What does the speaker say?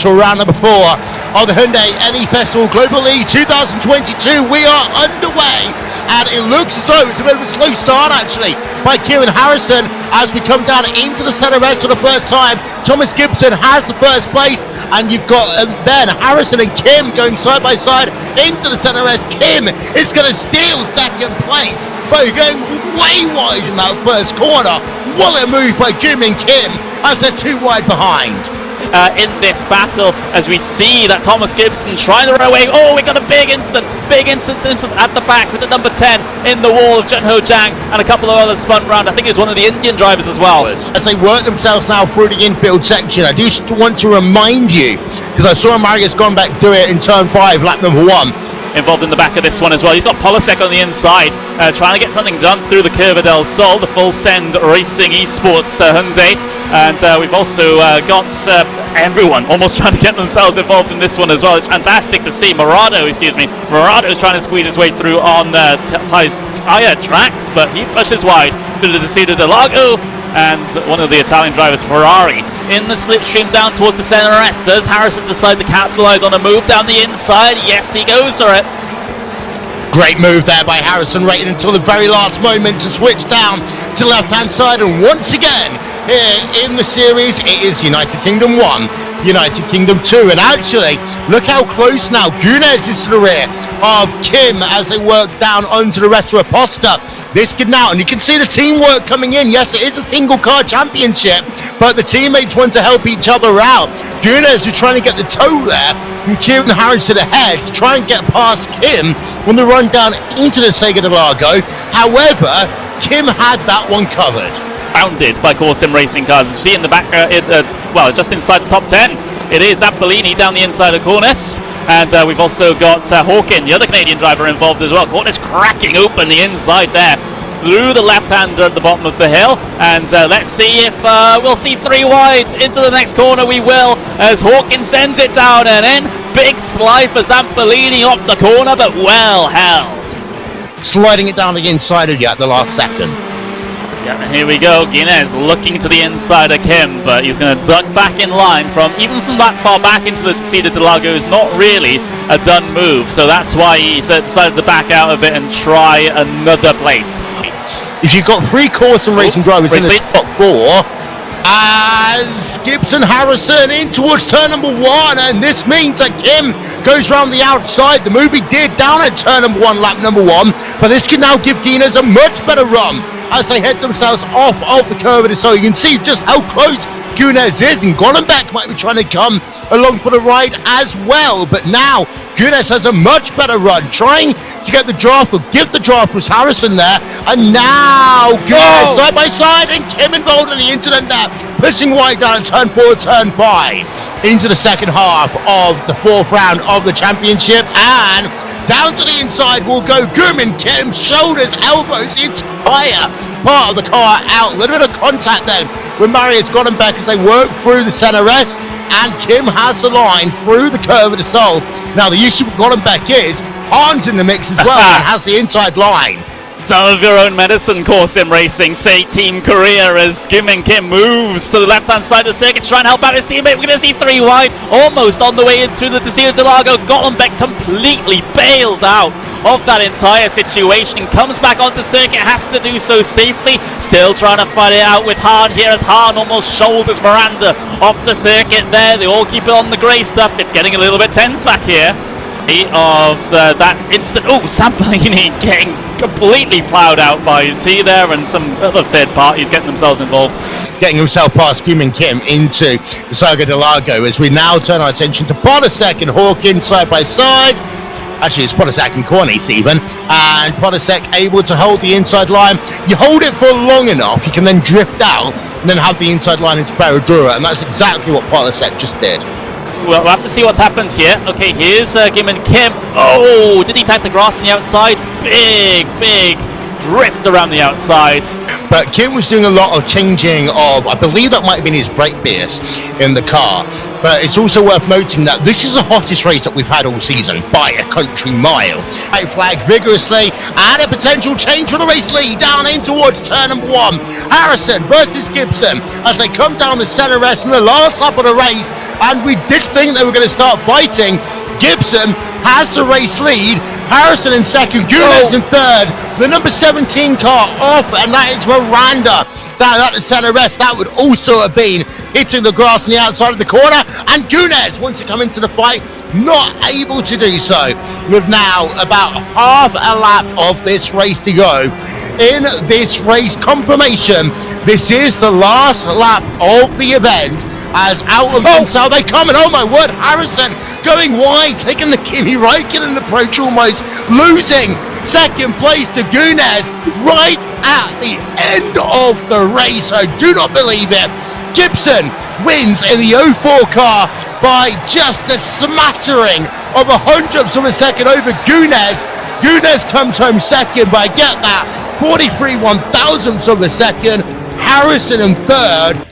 to round number 4 of the Hyundai NE Festival Global League 2022. We are underway, and it looks as though it's a bit of a slow start actually by Kieran Harrison as we come down into the centre rest for the first time. Thomas Gibson has the first place, and you've got then Harrison and Kim going side by side into the centre rest. Kim is going to steal second place, but going way wide in that first corner. What a move by Kim and Kim as they're too wide behind. In this battle, as we see that Thomas Gibson trying to run away. Oh, we got a big incident at the back with the number 10 in the wall of Junho Jang, and a couple of others spun round. I think it was one of the Indian drivers as well. As they work themselves now through the infield section, I do want to remind you, because I saw Marius gone back do it in turn 5, lap number 1. Involved in the back of this one as well. He's got Polisek on the inside, trying to get something done through the Curva del Sol, the full send racing esports Hyundai, and we've also got everyone almost trying to get themselves involved in this one as well. It's fantastic to see Murado's trying to squeeze his way through on tire tracks, but he pushes wide through the Decido del Lago, and one of the Italian drivers, Ferrari, in the slipstream down towards the centre rest. Does Harrison decide to capitalise on a move down the inside? Yes, he goes for it. Great move there by Harrison, waiting until the very last moment to switch down to the left-hand side, and once again, here in the series, it is United Kingdom 1, United Kingdom 2, and actually, look how close now Gunes is to the rear of Kim as they work down onto the Retro Aposta. This could now, and you can see the teamwork coming in. Yes, it is a single car championship, but the teammates want to help each other out. Gunes is trying to get the toe there from Kieran Harrison ahead to try and get past Kim on the run down into the Sega del Lago. However, Kim had that one covered. Bounded by Core Sim racing cars. You see in the back, just inside the top 10, it is Zampolini down the inside of Cornes, and we've also got Hawkin, the other Canadian driver, involved as well. Cornes cracking open the inside there through the left-hander at the bottom of the hill, and let's see if we'll see 3 wide into the next corner. We will, as Hawkin sends it down and in. Big slide for Zampolini off the corner, but well held. Sliding it down the inside of you at the last second. Yeah, and here we go. Guinness looking to the inside of Kim, but he's going to duck back in line from that far back into the Decido del Lago is not really a done move, so that's why he decided to back out of it and try another place. If you've got 3 course and racing drivers in the top 4, as Gibson Harrison in towards turn number 1, and this means that Kim goes round the outside. The move he did down at turn number 1, lap number 1, but this can now give Guinness a much better run as they head themselves off of the curve. So you can see just how close Gunes is, and Gollenbeck might be trying to come along for the ride as well, but now Gunes has a much better run, trying to get the draft, or give the draft was Harrison there, and now Gunes side by side, and Kim involved in the incident there, pushing wide down at turn 4, turn 5, into the second half of the 4th round of the championship, and down to the inside will go Gurman Kim, shoulders, elbows, the entire part of the car out. A little bit of contact then with Marius Gollenbeck as they work through the centre rest, and Kim has the line through the Curva del Sol. Now the issue with Gollenbeck is Hahn's in the mix as well and has the inside line. Some of your own medicine, Core Sim Racing, say Team Korea, as Gurman Kim moves to the left-hand side of the circuit, trying to help out his teammate. We're going to see 3 wide, almost on the way into the Decido del Lago. Gollenbeck completely bails out of that entire situation and comes back onto circuit, has to do so safely. Still trying to fight it out with Hahn here, as Hahn almost shoulders Miranda off the circuit there. They all keep it on the grey stuff. It's getting a little bit tense back here. Of that instant. Oh, Zampolini getting completely ploughed out by T there, and some other third parties getting themselves involved. Getting himself past Gurman Kim into the Sega del Lago, as we now turn our attention to Polisek and Hawkins side by side. Actually, it's Polisek and Cornice even, and Polisek able to hold the inside line. You hold it for long enough, you can then drift out and then have the inside line into Perodura, and that's exactly what Polisek just did. Well, we'll have to see what's happened here. Okay, here's Gurman Kim. Oh, did he type the grass on the outside? Big drift around the outside. But Kim was doing a lot of changing of, I believe that might have been his brake beers in the car. But it's also worth noting that this is the hottest race that we've had all season by a country mile. White flag vigorously, and a potential change for the race lead down in towards turn number 1. Harrison versus Gibson as they come down the center rest in the last lap of the race, and we did think they were going to start fighting. Gibson has the race lead, Harrison in second, Gunas in third, the number 17 car off, and that is Miranda down at the center rest. That would also have been hitting the grass on the outside of the corner, and Gunas, once he come into the fight, not able to do so, with now about half a lap of this race to go. In this race confirmation, this is the last lap of the event, as out of how they come, and oh my word, Harrison going wide, taking the Kimi Räikkönen approach, almost losing second place to Gunas right at the end of the race. I do not believe it. Gibson wins in the 04 car by just a smattering of a hundredths of a second over Gunas. Gunas comes home second by, get that, 43 one-thousandths of a second. Harrison in third.